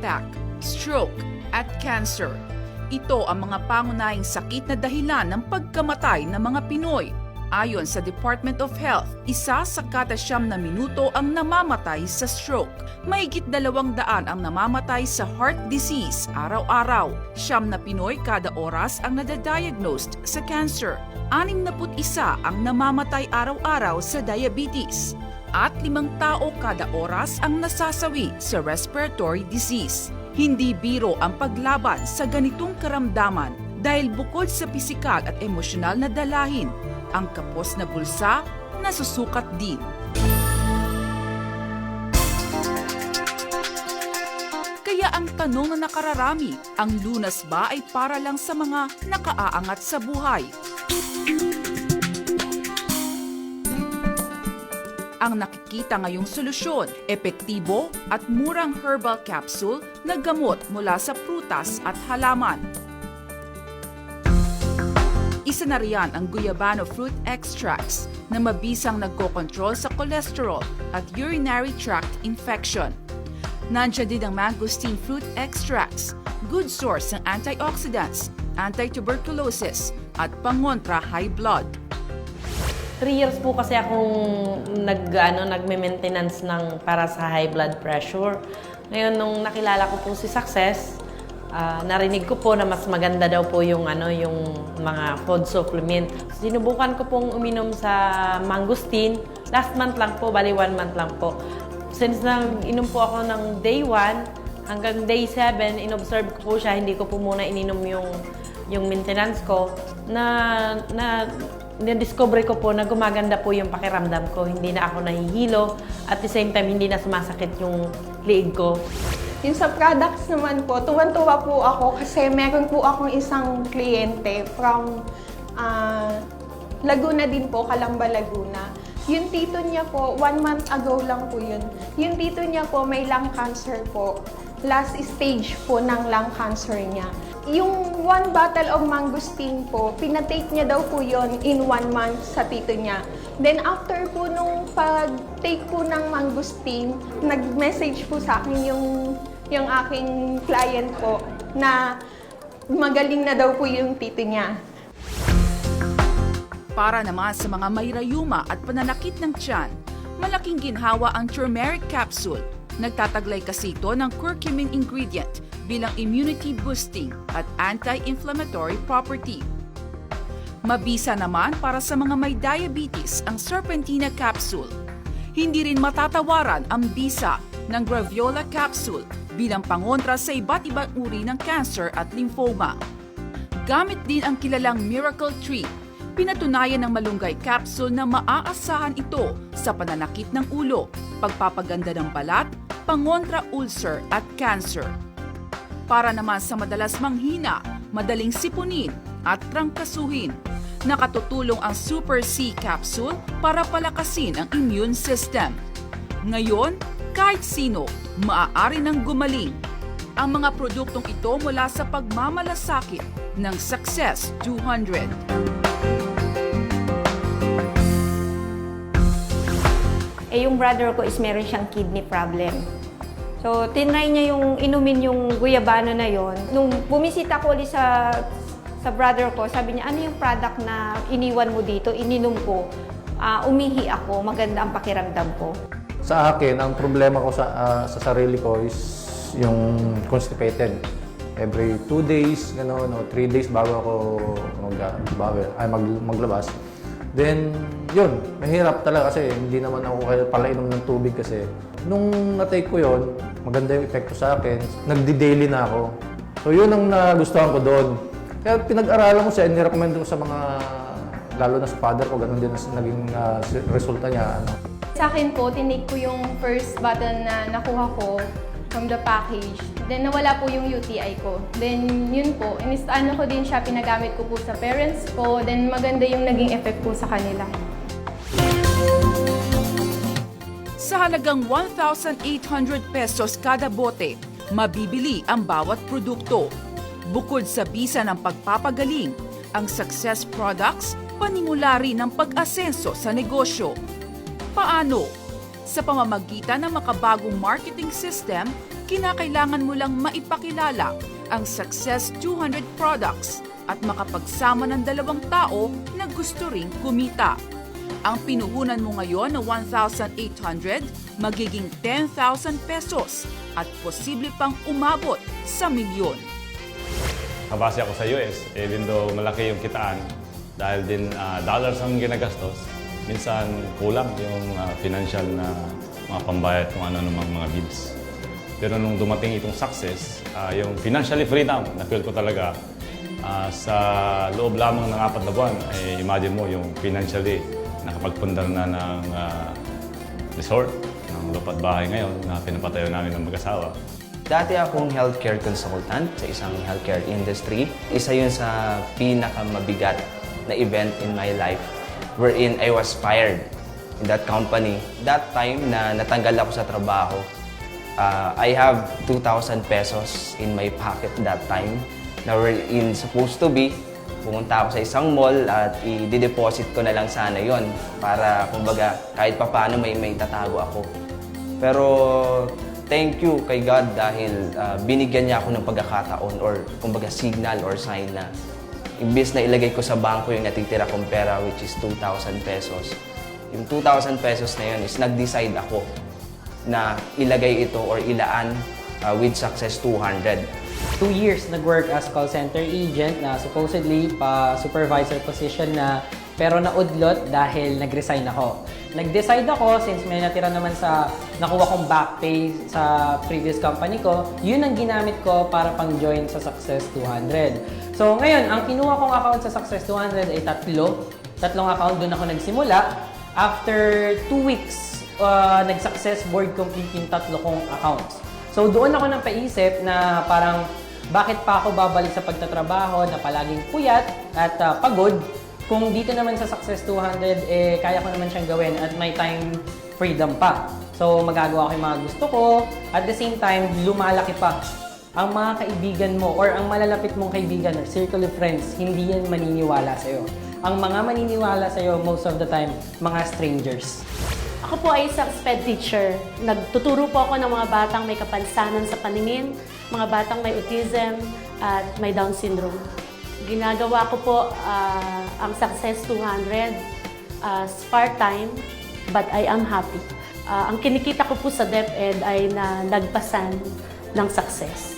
attack, stroke, at cancer. Ito ang mga pangunahing sakit na dahilan ng pagkamatay ng mga Pinoy. Ayon sa Department of Health, 1 sa kada 9 na minuto ang namamatay sa stroke. Mahigit 200 ang namamatay sa heart disease araw-araw. 9 na Pinoy kada oras ang nadadiagnosed sa cancer. 61 ang namamatay araw-araw sa diabetes. At 5 tao kada oras ang nasasawi sa respiratory disease. Hindi biro ang paglaban sa ganitong karamdaman dahil bukod sa pisikal at emosyonal na dalahin, ang kapos na bulsa nasusukat din. Kaya ang tanong na nakararami, ang lunas ba ay para lang sa mga nakaaangat sa buhay? Ang nakikita ngayong solusyon, epektibo at murang herbal capsule na gamot mula sa prutas at halaman. Isa na riyan ang Guyabano fruit extracts na mabisang nagkokontrol sa cholesterol at urinary tract infection. Nandiyan din ang mangosteen fruit extracts, good source ng antioxidants, anti-tuberculosis at pangontra high blood. 3 years po kasi akong nagme-maintenance ng para sa high blood pressure. Ngayon, nung nakilala ko po si Success, narinig ko po na mas maganda daw po yung mga food supplement. Sinubukan ko pong uminom sa mangosteen. Last month lang po, bali 1 month lang po. Since inom po ako ng day 1 hanggang day 7, inobserve ko po siya, hindi ko po muna ininom yung maintenance ko, na-discover ko po na gumaganda po yung pakiramdam ko. Hindi na ako nahihilo. At the same time, hindi na sumasakit yung liig ko. Yung sa products naman po, tuwan-tuwa po ako kasi meron po akong isang kliyente from Laguna din po, Calamba, Laguna. Yung tito niya po, 1 month ago lang po yun. Yung tito niya po may lung cancer po. Last stage po ng lung cancer niya. Yung 1 bottle of mangosteen po, pinatake niya daw po yon in 1 month sa tito niya. Then after po nung pag-take po ng mangosteen, nag-message po sa akin yung aking client po na magaling na daw po yung tito niya. Para naman sa mga may rayuma at pananakit ng tiyan, malaking ginhawa ang turmeric capsule. Nagtataglay kasi ito ng curcumin ingredient bilang immunity boosting at anti-inflammatory property. Mabisa naman para sa mga may diabetes ang serpentina capsule. Hindi rin matatawaran ang bisa ng graviola capsule bilang pangontra sa iba't ibang uri ng cancer at lymphoma. Gamit din ang kilalang miracle tree. Pinatunayan ng malunggay capsule na maaasahan ito sa pananakit ng ulo, pagpapaganda ng balat, pangontra ulcer at cancer. Para naman sa madalas manghina, madaling sipunin at trangkasuhin, nakatutulong ang Super C capsule para palakasin ang immune system. Ngayon, kahit sino, maaari nang gumaling. Ang mga produktong ito mula sa pagmamalasakit ng Success 200. Yung brother ko is meron siyang kidney problem. So, tinry niya yung inumin yung guyabano na yon. Nung bumisita ko ulit sa brother ko, sabi niya, ano yung product na iniwan mo dito? Ininom ko. Umihi ako. Maganda ang pakiramdam ko. Sa akin, ang problema ko sa sarili ko is yung constipated. Every 2 days, gano'n, o 3 days bago ako maglabas. Then, yun, mahirap talaga kasi hindi naman ako kaya palainom ng tubig kasi nung na-take ko yun, maganda yung epekto sa akin, nagdi-daily na ako. So, yun ang nagustuhan ko doon. Kaya pinag-aralan ko siya, ni-recommend ko sa mga, lalo na sa father ko, ganun din ang naging resulta niya. Sa akin po, tinake ko yung first bottle na nakuha ko from the package. Then nawala po yung UTI ko. Then yun po, ko din siya, pinagamit ko po sa parents ko. Then maganda yung naging effect po sa kanila. Sa halagang 1,800 pesos kada bote, mabibili ang bawat produkto. Bukod sa bisa ng pagpapagaling, ang Success Products panimula rin ng pag-asenso sa negosyo. Paano? Sa pamamagitan ng makabagong marketing system kinakailangan mo lang maipakilala ang Success 200 products at makapagsama ng 2 tao na gusto ring kumita. Ang pinuhunan mo ngayon na 1,800 magiging 10,000 pesos at posible pang umabot sa milyon. Kabase ako sa US, even though malaki yung kitaan, dahil din dollars ang ginagastos, minsan kulang yung financial na mga pambayad kung ano namang mga bills. Pero nung dumating itong success, yung financially freedom, na-feel ko talaga sa loob lamang ng 4 na buwan, imagine mo yung financially nakapagpundar na ng resort, ng lupa't bahay ngayon na pinapatayo namin ng mag-asawa. Dati akong healthcare consultant sa isang healthcare industry. Isa yun sa pinakamabigat na event in my life wherein I was fired in that company. That time na natanggal ako sa trabaho, I have 2,000 pesos in my pocket that time na wherein supposed to be pumunta ako sa isang mall at i-deposit ko na lang sana yon para kumbaga kahit papaano may tatago ako. Pero thank you kay God dahil binigyan niya ako ng pagkakataon or kumbaga signal or sign na imbes na ilagay ko sa bangko yung natitira kong pera which is 2,000 pesos. Yung 2,000 pesos na yun is nag-decide ako na ilagay ito or ilaan with Success 200. 2 years nag-work as call center agent na supposedly pa supervisor position na pero naudlot dahil nag-resign ako. Nag-decide ako since may natira naman sa nakuha kong back pay sa previous company ko, yun ang ginamit ko para pang-join sa Success 200. So ngayon, ang kinuha kong account sa Success 200 ay tatlong account, doon ako nagsimula. After 2 weeks, nag-success board complete yung 3 kong accounts. So doon ako nang paisip na parang bakit pa ako babalik sa pagtatrabaho na palaging puyat at pagod kung dito naman sa Success 200 kaya ko naman siyang gawin at may time freedom pa. So magagawa ko yung mga gusto ko, at the same time lumalaki pa ang mga kaibigan mo or ang malalapit mong kaibigan or circle of friends, hindi yan maniniwala sa'yo. Ang mga maniniwala sa'yo most of the time, mga strangers. Ako po ay isang SPED teacher. Nagtuturo po ako ng mga batang may kapansanan sa paningin, mga batang may autism at may Down syndrome. Ginagawa ko po ang Success 200 as part-time, but I am happy. Ang kinikita ko po sa DepEd ay nalagpasan ng success.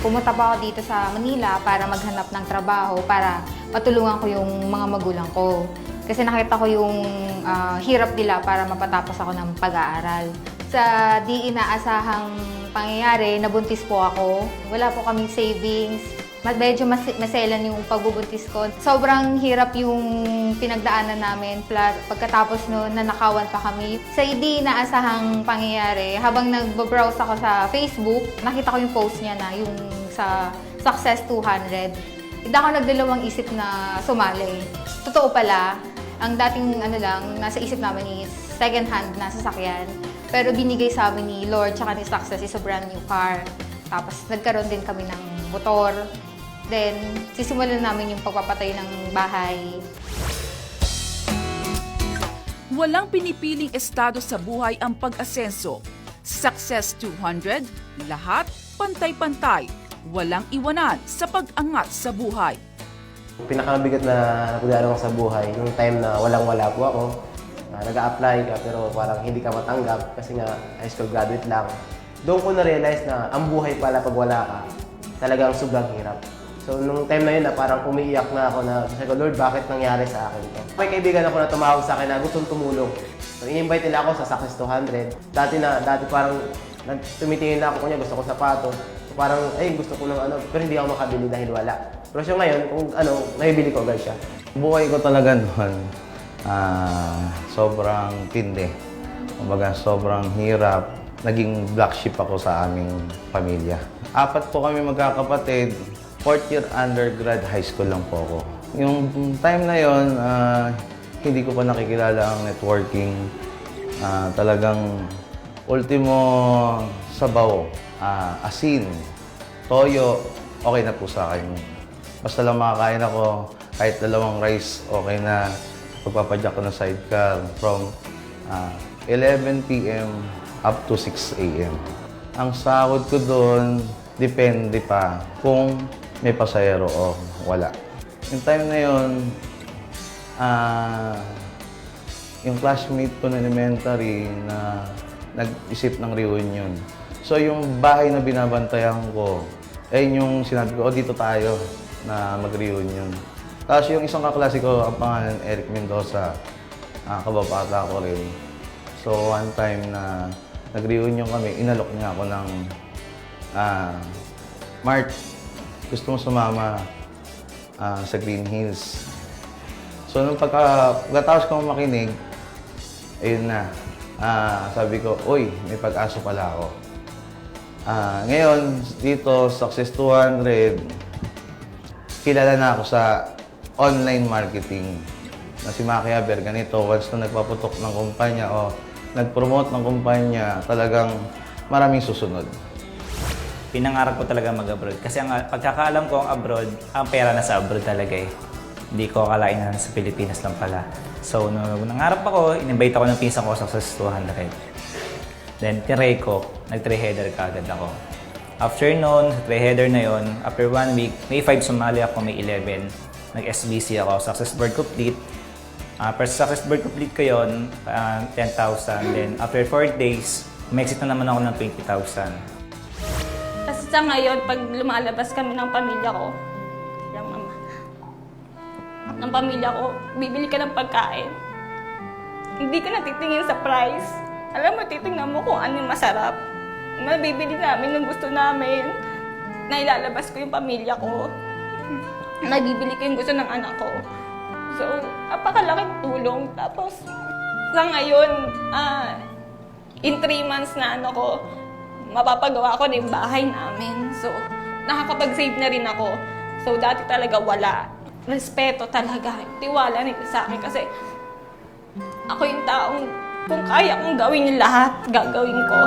Pumunta pa ako dito sa Manila para maghanap ng trabaho para matulungan ko yung mga magulang ko. Kasi nakita ko yung hirap nila para mapatapos ako ng pag-aaral. Sa di inaasahang pangyayari, nabuntis po ako. Wala po kaming savings. Medyo maselan yung pagbubuntis ko. Sobrang hirap yung pinagdaanan namin. Plus, pagkatapos noon, nanakawan pa kami. Sa di inaasahang pangyayari, habang nag-browse ako sa Facebook, nakita ko yung post niya na yung sa Success 200. Hindi ako nagdalawang isip na sumali. Totoo pala, ang dating nasa isip namin is second hand na sasakyan. Pero binigay sa amin ni Lord tsaka ni Success is a brand new car. Tapos nagkaroon din kami ng motor. Then, sisimulan namin yung pagpapatay ng bahay. Walang pinipiling estado sa buhay ang pag-asenso. Success 200, lahat pantay-pantay. Walang iwanan sa pag-angat sa buhay. Pinakamabigat na napagdaanan ko sa buhay, yung time na walang-wala po ako. Nag-a-apply ka pero parang hindi ka matanggap kasi nga high school graduate lang. Doon ko na-realize na ang buhay pala pag wala ka, talagang sobrang hirap. So, nung time na yun na parang umiiyak na ako na sabi ko, Lord, bakit nangyari sa akin to? May kaibigan ako na tumawag sa akin na gustong tumulong. So, in-invite nila ako sa Success 200. Dati parang tumitingin lang ako niya, gusto ko sapato. So, parang, gusto ko ng pero hindi ako makabili dahil wala. Pero siya ngayon, kung nabibili ko agad siya. Buhay ko talaga noon, sobrang tindi. Kumbaga, sobrang hirap. Naging black sheep ako sa aming pamilya. 4 po kami magkakapatid. 4th year undergrad high school lang po ako. Yung time na yon, hindi ko pa nakikilala ang networking. Talagang ultimo sabaw, asin, toyo, okay na po sa akin. Basta lang makakain ako, kahit 2 rice, okay na. Pagpapadyak ko ng sidecar from 11 p.m. up to 6 a.m. Ang sahod ko doon, depende pa kung may pasahero o wala. Yung time na yun, yung classmate ko na elementary na nag-isip ng reunion. So yung bahay na binabantayan ko, ayun yung sinabi ko, dito tayo na mag-reunion. Tapos yung isang kaklase ko, ang pangalan Eric Mendoza, kababata ko rin. So one time na nag-reunion kami, inalok niya ako ng Mart, gusto mo sumama sa Green Hills. So nung pagkatapos ko makinig, ayun na, sabi ko, uy, may pag-asa pala ako. Ngayon, dito, Success 200, kilala na ako sa online marketing na si Maki Aber. Ganito, once na nagpaputok ng kumpanya o nag-promote ng kumpanya, talagang maraming susunod. Pinangarap ko talaga mag-abroad. Kasi ang pagkakaalam ko ang abroad, ang pera nasa abroad talaga eh. Hindi ko akalain na sa Pilipinas lang pala. So, nung nangarap ako, in-invite ako ng pinsan ko sa Success 200. Then, tinry ko, nag-3-header kaagad ako. After noon, sa 3-header na yon, after 1 week, May 5 sumali ako, May 11. Nag-SBC ako, Success Board Complete. First Success Board Complete ko yun, 10,000. Then, after 4 days, may exit na naman ako ng 20,000. Kasi sa ngayon, pag lumalabas kami ng pamilya ko, ng pamilya ko, bibili ka ng pagkain. Hindi ka natitingin sa price. Alam mo, titingnan mo kung ano yung masarap. Mabibili namin ng gusto namin. Nailalabas ko yung pamilya ko. Nabibili ko yung gusto ng anak ko. So, napakalaking tulong. Tapos, sa ngayon, in 3 months na mapapagawa ko na yung bahay namin. So, nakakapag-save na rin ako. So, dati talaga wala. Respeto talaga. Tiwala nila sa akin kasi ako yung taong kung kaya kong gawin yung lahat, gagawin ko.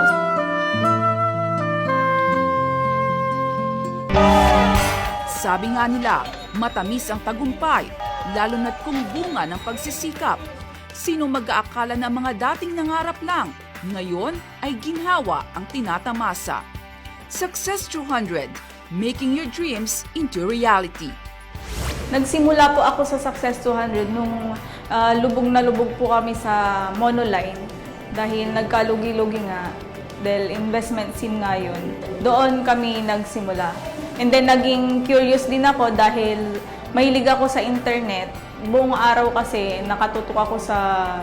Sabi nga nila, matamis ang tagumpay, lalo na't kung bunga ng pagsisikap. Sino mag-aakala na mga dating nangarap lang, ngayon ay ginhawa ang tinatamasa. Success 200, making your dreams into reality. Nagsimula po ako sa Success 200 nung lubog na lubog po kami sa monoline dahil nagkalugi-lugi nga dahil investment scene nga yun. Doon kami nagsimula. And then naging curious din ako dahil mahilig ako sa internet. Buong araw kasi nakatutok ako sa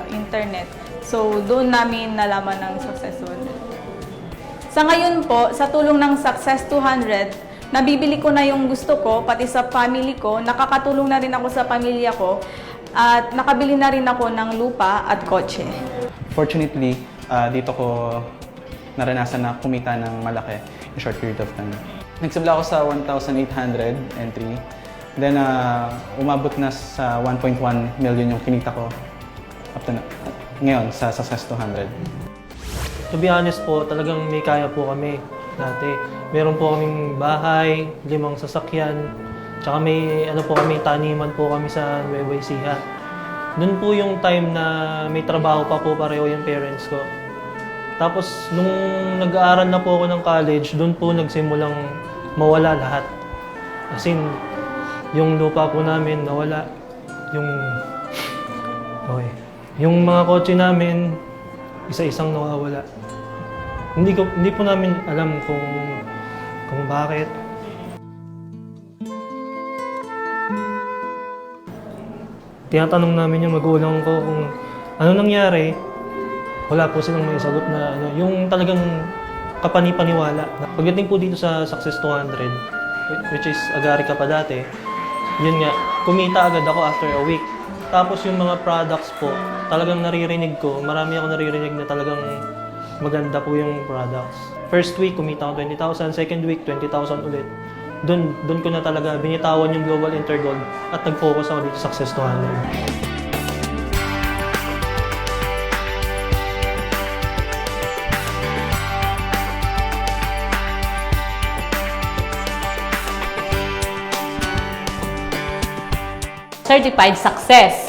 internet. So doon namin nalaman ng Success 200. Sa ngayon po, sa tulong ng Success 200, nabibili ko na yung gusto ko, pati sa family ko. Nakakatulong na rin ako sa pamilya ko. At nakabili na rin ako ng lupa at kotse. Fortunately, dito ko naranasan na kumita ng malaki in a short period of time. Nagsimula ako sa 1,800 entry. Then, umabot na sa 1.1 million yung kinita ko up to ngayon sa Success 200. To be honest po, talagang may kaya po kami dati. Meron po kaming bahay, 5 sasakyan, tsaka may taniman po kami sa Nueva Ecija. Doon po yung time na may trabaho pa po pareho yung parents ko. Tapos nung nag-aaral na po ako ng college, doon po nagsimulang mawala lahat. As in, yung lupa po namin nawala. Yung mga kotse namin, isa-isang nawawala. Hindi po namin alam kung bakit. Tinatanong namin yung magulang ko kung ano nangyari. Wala po silang may sagot na yung talagang kapani-paniwala. Pagdating po dito sa Success 200, which is agari ka pa dati, yun nga, kumita agad ako after a week. Tapos yung mga products po, talagang naririnig ko, marami ako naririnig na talagang maganda po yung products. First week, kumita ako 20,000. Second week, 20,000 ulit. Doon ko na talaga binitawan yung Global Intergold at nag-focus ako dito sa Success 200. Certified success.